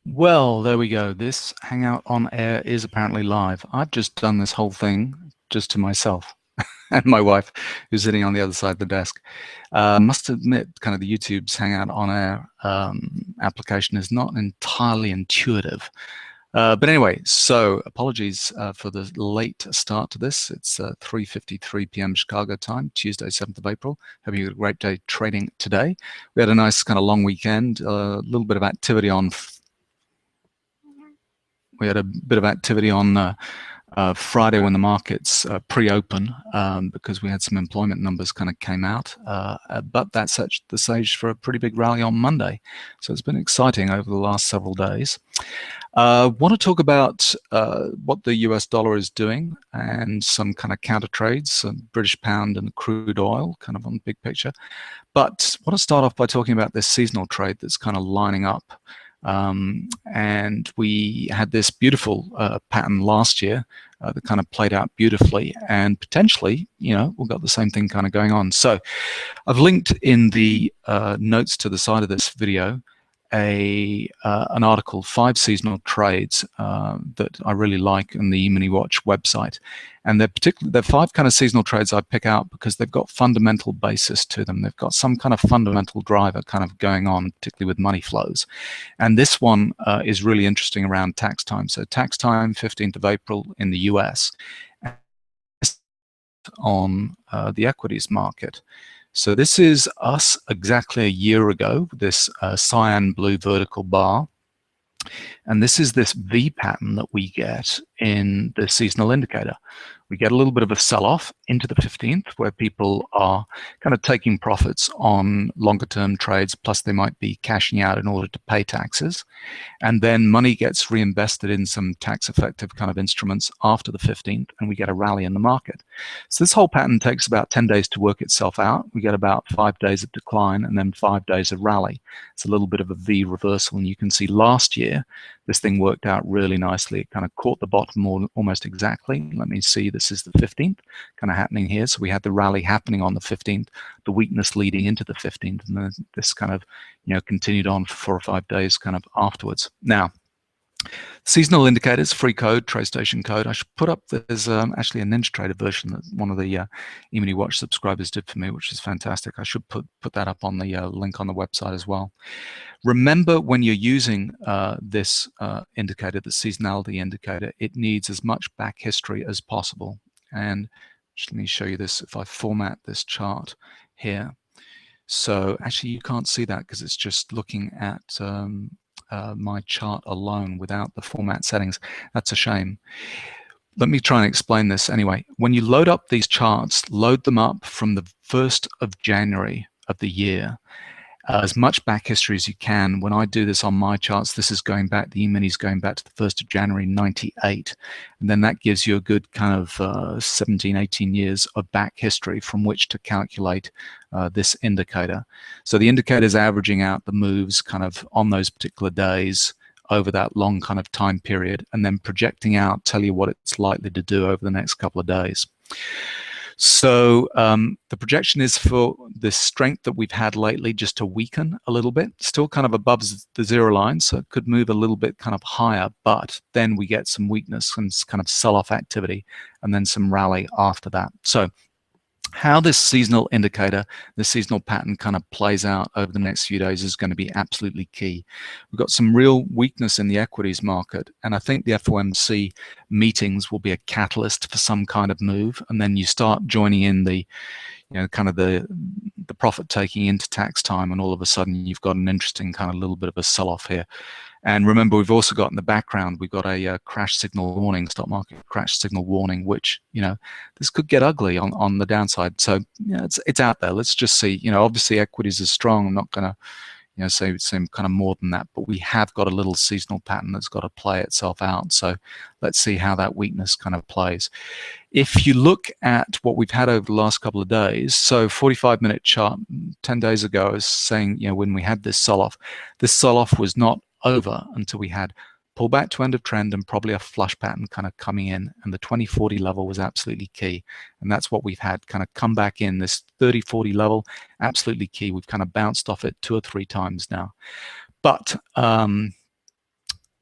Well, there we go. This Hangout on Air is apparently live. I've just done this whole thing just to myself and my wife, who's sitting on the other side of the desk. Must admit, kind of the YouTube's Hangout on Air application is not entirely intuitive. But anyway, so apologies for the late start to this. It's 3:53 p.m. Chicago time, Tuesday, 7th of April. Hope you had a great day trading today. We had a nice kind of long weekend, a little bit of activity on Friday when the markets pre-open because we had some employment numbers kind of came out, but that set the stage for a pretty big rally on Monday. So it's been exciting over the last several days. Want to talk about what the US dollar is doing and some kind of counter trades, British pound and crude oil, kind of on the big picture. But I want to start off by talking about this seasonal trade that's kind of lining up. And we had this beautiful pattern last year that kind of played out beautifully, and potentially, we've got the same thing kind of going on. So I've linked in the notes to the side of this video an article, 5 seasonal trades that I really like on the Emini-Watch website. And they're 5 kind of seasonal trades I pick out because they've got fundamental basis to them. They've got some kind of fundamental driver kind of going on, particularly with money flows. And this one is really interesting around tax time. So tax time, 15th of April in the US, on the equities market. So this is us exactly a year ago, this cyan blue vertical bar. And this is this V pattern that we get in the seasonal indicator. We get a little bit of a sell-off into the 15th where people are kind of taking profits on longer term trades, plus they might be cashing out in order to pay taxes. And then money gets reinvested in some tax effective kind of instruments after the 15th, and we get a rally in the market. So this whole pattern takes about 10 days to work itself out. We get about 5 days of decline and then 5 days of rally. It's a little bit of a V reversal, and you can see last year this thing worked out really nicely. It kind of caught the bottom almost exactly. Let me see, this is the 15th kind of happening here. So we had the rally happening on the 15th, the weakness leading into the 15th, and then this kind of continued on for 4 or 5 days kind of afterwards. Now, seasonal indicators, free code, TradeStation code. I should put up, there's actually a NinjaTrader version that one of the Emini-Watch subscribers did for me, which is fantastic. I should put that up on the link on the website as well. Remember, when you're using this indicator, the seasonality indicator, it needs as much back history as possible. And just let me show you this. If I format this chart here, so actually you can't see that because it's just looking at my chart alone without the format settings. That's a shame. Let me try and explain this anyway. When you load up these charts, load them up from the 1st of January of the year. As much back history as you can. When I do this on my charts, this is going back, the E-mini is going back to the 1st of January 98. And then that gives you a good kind of 17, 18 years of back history from which to calculate this indicator. So the indicator is averaging out the moves kind of on those particular days over that long kind of time period, and then projecting out, tell you what it's likely to do over the next couple of days. So the projection is for the strength that we've had lately just to weaken a little bit, still kind of above the 0 line, so it could move a little bit kind of higher, but then we get some weakness and kind of sell-off activity and then some rally after that. So how this seasonal indicator, the seasonal pattern kind of plays out over the next few days is going to be absolutely key. We've got some real weakness in the equities market, and I think the FOMC meetings will be a catalyst for some kind of move, and then you start joining in the kind of the profit taking into tax time, and all of a sudden you've got an interesting kind of little bit of a sell-off here. And remember, we've also got in the background, we've got a crash signal warning, stock market crash signal warning, which, this could get ugly on the downside. So, it's out there. Let's just see. Obviously equities are strong. I'm not going to, say kind of more than that, but we have got a little seasonal pattern that's got to play itself out. So let's see how that weakness kind of plays. If you look at what we've had over the last couple of days, so 45-minute chart 10 days ago is saying, when we had this sell-off was not over until we had pullback to end of trend and probably a flush pattern kind of coming in, and the 2040 level was absolutely key, and that's what we've had kind of come back in. This 3040 level, absolutely key. We've kind of bounced off it 2 or 3 times now, but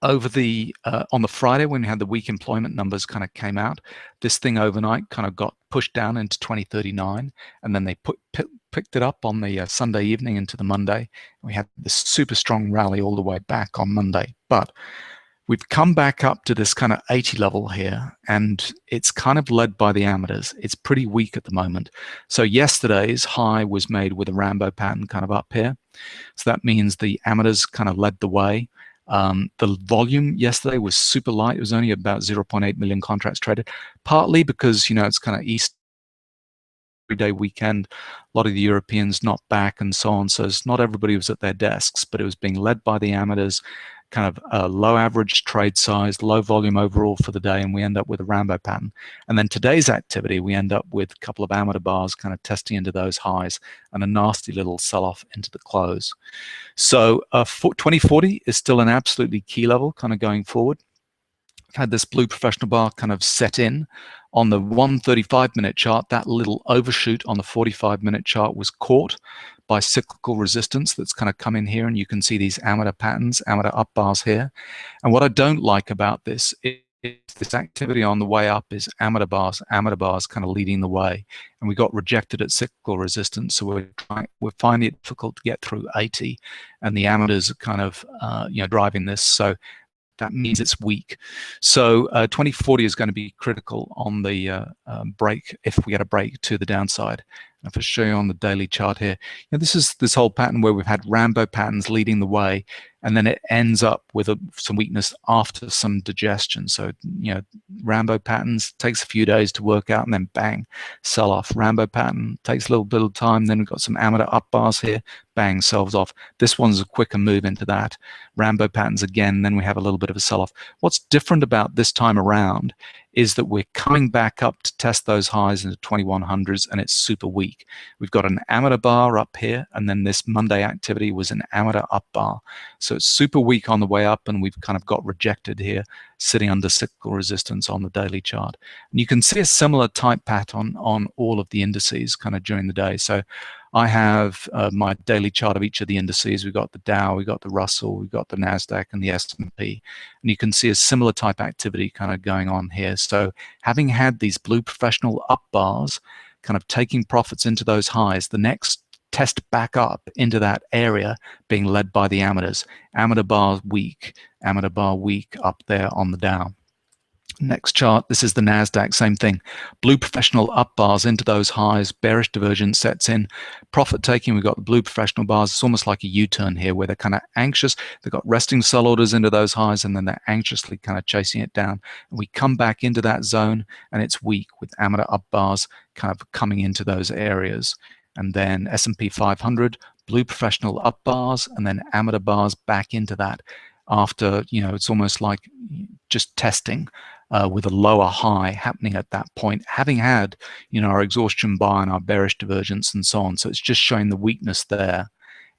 over the on the Friday when we had the weak employment numbers kind of came out, this thing overnight kind of got pushed down into 2039, and then they picked it up on the Sunday evening into the Monday. We had this super strong rally all the way back on Monday, but we've come back up to this kind of 80 level here, and it's kind of led by the amateurs. It's pretty weak at the moment. So yesterday's high was made with a Rambo pattern kind of up here. So that means the amateurs kind of led the way. The volume yesterday was super light. It was only about 0.8 million contracts traded, partly because, you know, it's kind of Easter day weekend, a lot of the Europeans not back and so on. So it's not everybody was at their desks, but it was being led by the amateurs, kind of a low average trade size, low volume overall for the day, and we end up with a Rambo pattern. And then today's activity, we end up with a couple of amateur bars kind of testing into those highs and a nasty little sell-off into the close. So 2040 is still an absolutely key level kind of going forward. I've had this blue professional bar kind of set in on the 135-minute chart. That little overshoot on the 45-minute chart was caught by cyclical resistance that's kind of come in here, and you can see these amateur patterns, amateur up bars here. And what I don't like about this is this activity on the way up is amateur bars kind of leading the way, and we got rejected at cyclical resistance. So we're finding it difficult to get through 80, and the amateurs are kind of driving this. So that means it's weak. So 2040 is going to be critical on the break if we get a break to the downside. And if I show you on the daily chart here, this is this whole pattern where we've had Rambo patterns leading the way, and then it ends up with some weakness after some digestion. So, Rambo patterns takes a few days to work out, and then bang, sell off. Rambo pattern takes a little bit of time, then we've got some amateur up bars here, bang, sells off. This one's a quicker move into that. Rambo patterns again, then we have a little bit of a sell-off. What's different about this time around is that we're coming back up to test those highs into 2100s, and it's super weak. We've got an amateur bar up here, and then this Monday activity was an amateur up bar. So it's super weak on the way up, and we've kind of got rejected here, sitting under cyclical resistance on the daily chart. And you can see a similar type pattern on all of the indices kind of during the day. So I have my daily chart of each of the indices. We've got the Dow, we've got the Russell, we've got the NASDAQ and the S&P. And you can see a similar type activity kind of going on here. So having had these blue professional up bars, kind of taking profits into those highs, the next test back up into that area being led by the amateurs. Amateur bar weak up there on the Dow. Next chart, this is the NASDAQ, same thing. Blue professional up bars into those highs, bearish divergence sets in. Profit taking, we've got the blue professional bars. It's almost like a U-turn here where they're kind of anxious. They've got resting sell orders into those highs, and then they're anxiously kind of chasing it down. And we come back into that zone, and it's weak with amateur up bars kind of coming into those areas. And then S&P 500, blue professional up bars, and then amateur bars back into that after, it's almost like just testing with a lower high happening at that point, having had, our exhaustion buy and our bearish divergence and so on. So it's just showing the weakness there.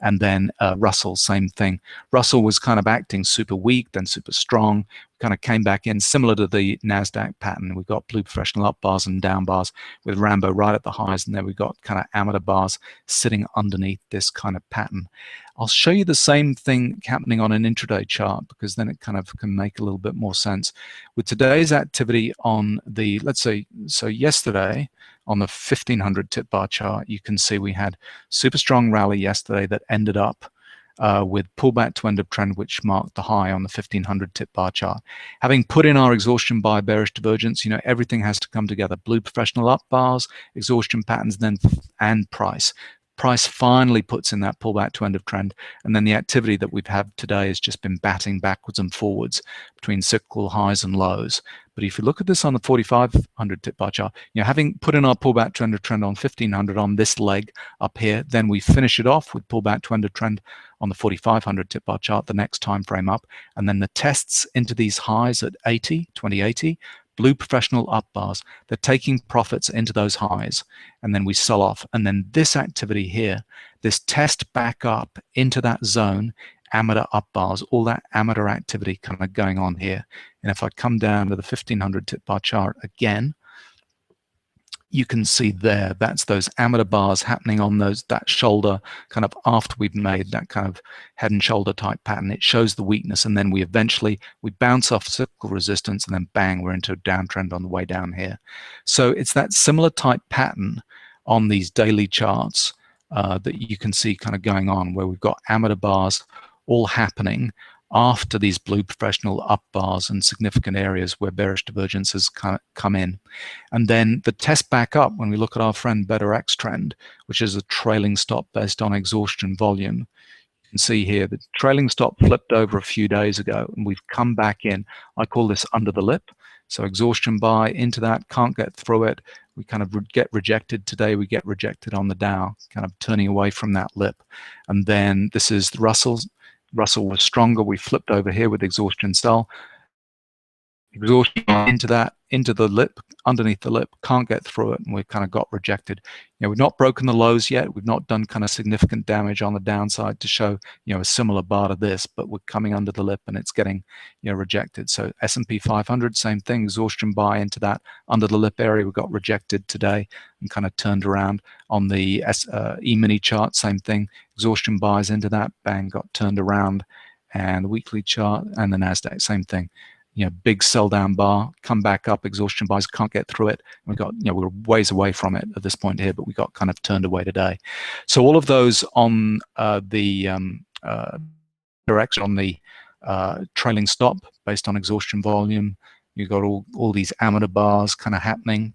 And then Russell, same thing. Russell was kind of acting super weak, then super strong, kind of came back in, similar to the NASDAQ pattern. We've got blue professional up bars and down bars with Rambo right at the highs, and then we've got kind of amateur bars sitting underneath this kind of pattern. I'll show you the same thing happening on an intraday chart, because then it kind of can make a little bit more sense. With today's activity on the, let's say, so yesterday, on the 1500 tip bar chart, you can see we had super strong rally yesterday that ended up with pullback to end of trend, which marked the high on the 1500 tip bar chart. Having put in our exhaustion buy, bearish divergence, everything has to come together. Blue professional up bars, exhaustion patterns, and price. Price finally puts in that pullback to end of trend, and then the activity that we've had today has just been batting backwards and forwards between cyclical highs and lows. But if you look at this on the 4500 tip bar chart, having put in our pullback to end of trend on 1500 on this leg up here, then we finish it off with pullback to end of trend on the 4500 tip bar chart, the next time frame up, and then the tests into these highs at 2080, blue professional up bars. They're taking profits into those highs, and then we sell off. And then this activity here, this test back up into that zone, amateur up bars, all that amateur activity kind of going on here. And if I come down to the 1500 tip bar chart again, you can see there, that's those amateur bars happening on that shoulder kind of after we've made that kind of head and shoulder type pattern. It shows the weakness, and then we bounce off cyclical resistance, and then bang, we're into a downtrend on the way down here. So it's that similar type pattern on these daily charts that you can see kind of going on, where we've got amateur bars all happening after these blue professional up bars and significant areas where bearish divergence has kind of come in. And then the test back up, when we look at our friend Better X trend, which is a trailing stop based on exhaustion volume, you can see here the trailing stop flipped over a few days ago, and we've come back in. I call this under the lip. So exhaustion buy into that, can't get through it. We kind of get rejected today. We get rejected on the Dow, kind of turning away from that lip. And then this is the Russell. Russell was stronger. We flipped over here with exhaustion sell. Exhaustion into the lip, underneath the lip, can't get through it, and we kind of got rejected. We've not broken the lows yet. We've not done kind of significant damage on the downside to show a similar bar to this, but we're coming under the lip and it's getting rejected. So S&P 500, same thing, exhaustion buy into that under the lip area. We got rejected today and kind of turned around. On the E-mini chart, same thing, exhaustion buys into that, bang, got turned around. And the weekly chart and the Nasdaq, same thing. Big sell down bar, come back up, exhaustion buys, can't get through it. We got, we're ways away from it at this point here, but we got kind of turned away today. So all of those on the direction on the trailing stop based on exhaustion volume. You've got all these amateur bars kind of happening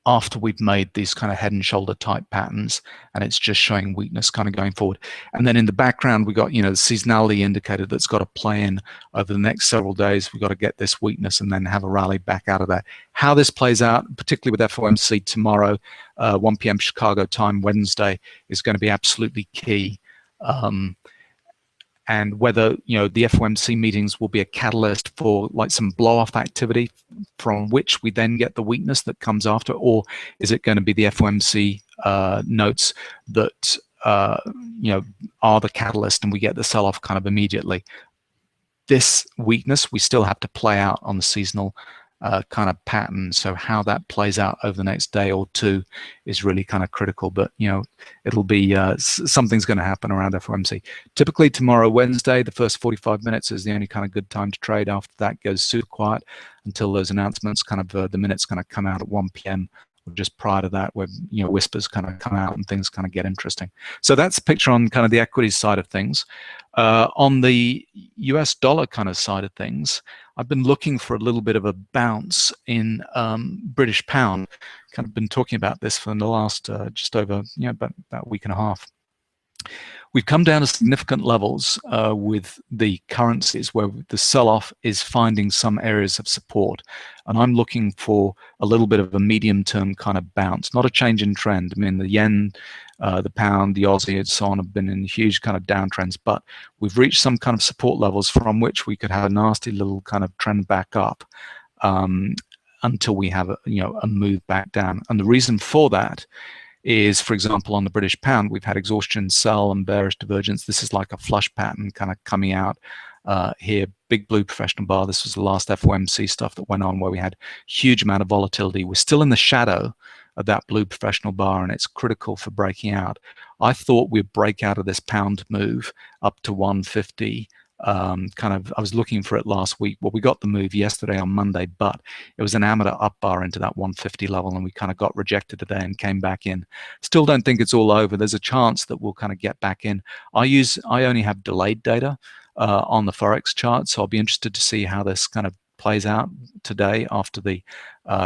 after we've made these kind of head and shoulder type patterns, and it's just showing weakness kind of going forward. And then in the background, we got, the seasonality indicator that's got to play in over the next several days. We've got to get this weakness and then have a rally back out of that. How this plays out, particularly with FOMC tomorrow, 1 p.m. Chicago time, Wednesday, is going to be absolutely key. And whether the FOMC meetings will be a catalyst for like some blow-off activity from which we then get the weakness that comes after, or is it going to be the FOMC notes that are the catalyst and we get the sell-off kind of immediately? This weakness we still have to play out on the seasonal kind of pattern. So how that plays out over the next day or two is really kind of critical. But it'll be something's going to happen around FOMC. Typically tomorrow, Wednesday, the first 45 minutes is the only kind of good time to trade. After that goes super quiet until those announcements kind of the minutes kind of come out at 1 p.m. or just prior to that, where whispers kind of come out and things kind of get interesting. So that's the picture on kind of the equities side of things. On the US dollar kind of side of things, I've been looking for a little bit of a bounce in British pound. Kind of been talking about this for the last just over about a week and a half. We've come down to significant levels with the currencies where the sell-off is finding some areas of support. And I'm looking for a little bit of a medium-term kind of bounce, not a change in trend. I mean, the yen, the pound, the Aussie, and so on have been in huge kind of downtrends, but we've reached some kind of support levels from which we could have a nasty little kind of trend back up until we have a move back down. And the reason for that is, for example, on the British pound, we've had exhaustion, sell, and bearish divergence. This is like a flush pattern kind of coming out here. Big blue professional bar. This was the last FOMC stuff that went on where we had huge amount of volatility. We're still in the shadow of that blue professional bar, and it's critical for breaking out. I thought we'd break out of this pound move up to 150. I was looking for it last week. Well, we got the move yesterday on Monday, but it was an amateur up bar into that 150 level, and we kind of got rejected today and came back in. Still don't think it's all over. There's a chance that we'll kind of get back in. I only have delayed data on the Forex chart, so I'll be interested to see how this kind of plays out today after the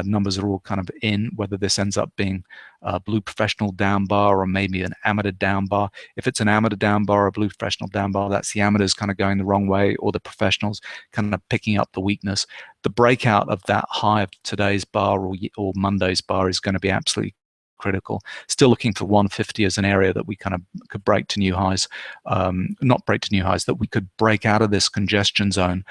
numbers are all kind of in, whether this ends up being a blue professional down bar or maybe an amateur down bar. If it's an amateur down bar or a blue professional down bar, that's the amateurs kind of going the wrong way or the professionals kind of picking up the weakness. The breakout of that high of today's bar or Monday's bar is going to be absolutely critical. Still looking for 150 as an area that we kind of could break to new highs, not break to new highs, that we could break out of this congestion zone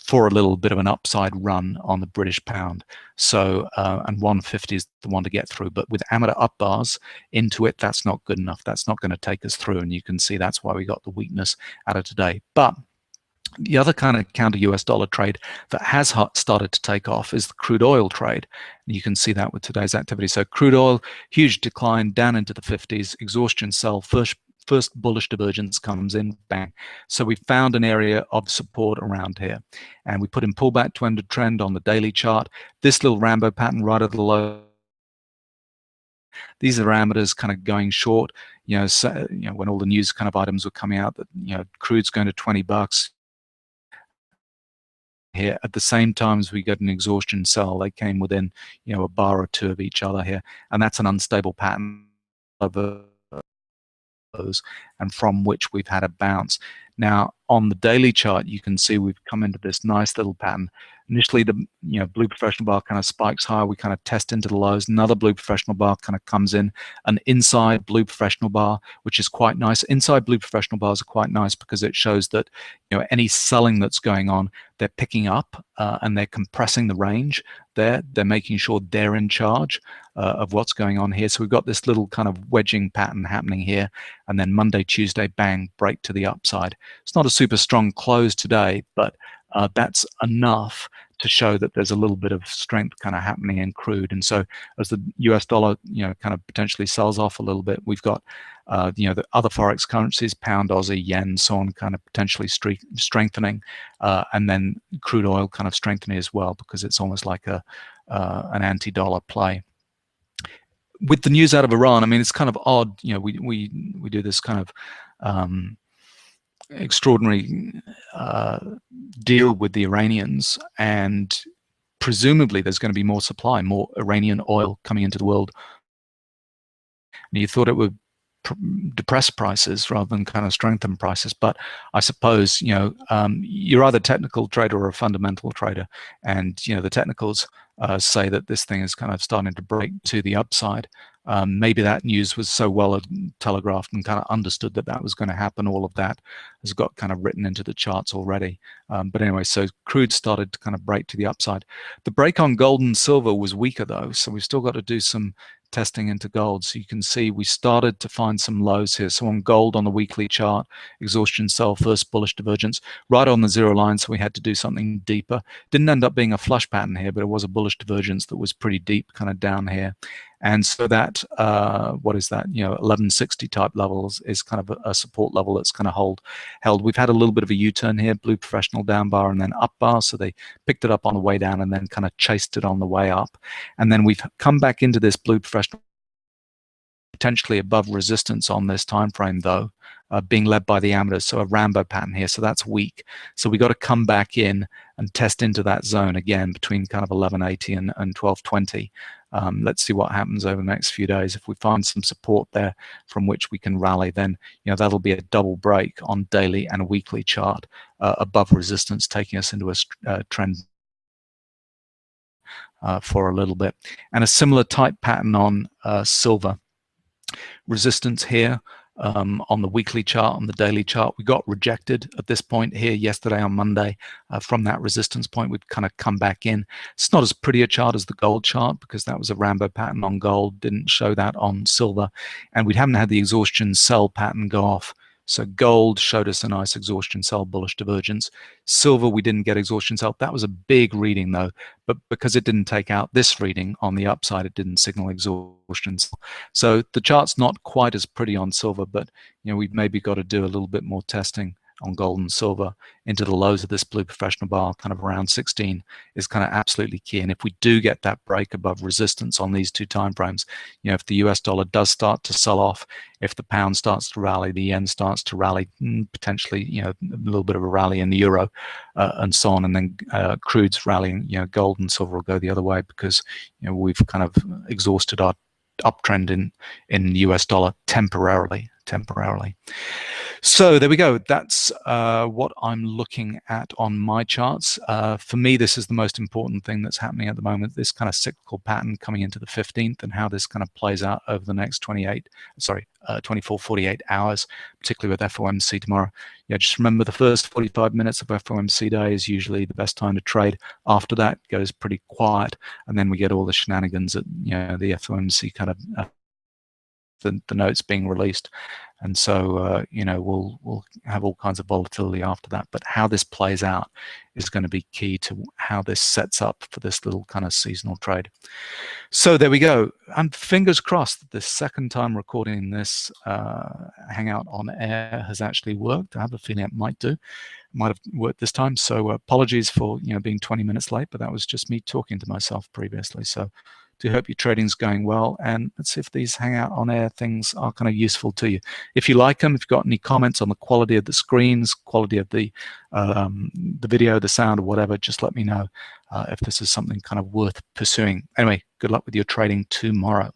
for a little bit of an upside run on the British pound. So, and 150 is the one to get through. But with amateur up bars into it, that's not good enough. That's not going to take us through. And you can see that's why we got the weakness out of today. But The other kind of counter US dollar trade that has started to take off is the crude oil trade. You can see that with today's activity. So crude oil, huge decline down into the 50s, exhaustion sell, first bullish divergence comes in, bang. So we found an area of support around here. And we put in pullback to end of trend on the daily chart. This little Rambo pattern right at the low. These are parameters kind of going short, so, when all the news kind of items were coming out that, crude's going to $20. Here at the same time as we got an exhaustion sell, they came within a bar or two of each other here, and that's an unstable pattern of those, and from which we've had a bounce. Now on the daily chart, you can see we've come into this nice little pattern. Initially, the blue professional bar kind of spikes higher. We kind of test into the lows. Another blue professional bar kind of comes in. An inside blue professional bar, which is quite nice. Inside blue professional bars are quite nice because it shows that any selling that's going on, they're picking up and they're compressing the range. They're making sure they're in charge of what's going on here. So we've got this little kind of wedging pattern happening here, and then Monday, Tuesday, bang, break to the upside. It's not a super strong close today, but that's enough to show that there's a little bit of strength kind of happening in crude. And so as the US dollar, kind of potentially sells off a little bit, we've got, the other Forex currencies, pound, Aussie, yen, so on, kind of potentially strengthening, and then crude oil kind of strengthening as well, because it's almost like an anti-dollar play. With the news out of Iran, I mean, it's kind of odd, we do this kind of extraordinary deal with the Iranians, and presumably there's going to be more supply, more Iranian oil coming into the world. And you thought it would depress prices rather than kind of strengthen prices, but I suppose you're either a technical trader or a fundamental trader, and the technicals say that this thing is kind of starting to break to the upside. Maybe that news was so well telegraphed and kind of understood that that was going to happen. All of that has got kind of written into the charts already. But anyway, so crude started to kind of break to the upside. The break on gold and silver was weaker though, so we've still got to do some testing into gold. So you can see we started to find some lows here. So on gold on the weekly chart, exhaustion sell, first bullish divergence, right on the zero line, so we had to do something deeper. Didn't end up being a flush pattern here, but it was a bullish divergence that was pretty deep kind of down here. And so that, what is that, 1160 type levels is kind of a support level that's kind of held. We've had a little bit of a U-turn here, blue professional down bar and then up bar. So they picked it up on the way down and then kind of chased it on the way up. And then we've come back into this blue professional, potentially above resistance on this time frame though, being led by the amateurs, so a Rambo pattern here, so that's weak. So we got to come back in and test into that zone again between kind of 1180 and 1220. Let's see what happens over the next few days. If we find some support there from which we can rally, then that'll be a double break on daily and a weekly chart above resistance, taking us into a trend for a little bit. And a similar type pattern on silver. Resistance here on the weekly chart, on the daily chart. We got rejected at this point here yesterday on Monday from that resistance point. We've kind of come back in. It's not as pretty a chart as the gold chart because that was a Rambo pattern on gold, didn't show that on silver, and we haven't had the exhaustion sell pattern go off. So gold showed us a nice exhaustion sell bullish divergence. Silver, we didn't get exhaustion sell. That was a big reading though, but because it didn't take out this reading on the upside, it didn't signal exhaustion sell. So the chart's not quite as pretty on silver, but we've maybe got to do a little bit more testing on gold and silver into the lows of this blue professional bar, kind of around 16, is kind of absolutely key. And if we do get that break above resistance on these two time frames, if the US dollar does start to sell off, if the pound starts to rally, the yen starts to rally, potentially a little bit of a rally in the euro, and so on, and then crude's rallying, gold and silver will go the other way because we've kind of exhausted our uptrend in US dollar temporarily. So there we go. That's what I'm looking at on my charts. For me, this is the most important thing that's happening at the moment, this kind of cyclical pattern coming into the 15th and how this kind of plays out over the next 24, 48 hours, particularly with FOMC tomorrow. Just remember the first 45 minutes of FOMC day is usually the best time to trade. After that, it goes pretty quiet, and then we get all the shenanigans at the FOMC kind of the notes being released. And so, you know, we'll have all kinds of volatility after that. But how this plays out is going to be key to how this sets up for this little kind of seasonal trade. So there we go. And fingers crossed, the second time recording this Hangout on air has actually worked. I have a feeling it might do. It might have worked this time. So apologies for, you know, being 20 minutes late, but that was just me talking to myself previously. So do hope your trading's going well, and let's see if these Hangout on air things are kind of useful to you. If you like them, if you've got any comments on the quality of the screens, quality of the video, the sound, or whatever, just let me know if this is something kind of worth pursuing. Anyway, good luck with your trading tomorrow.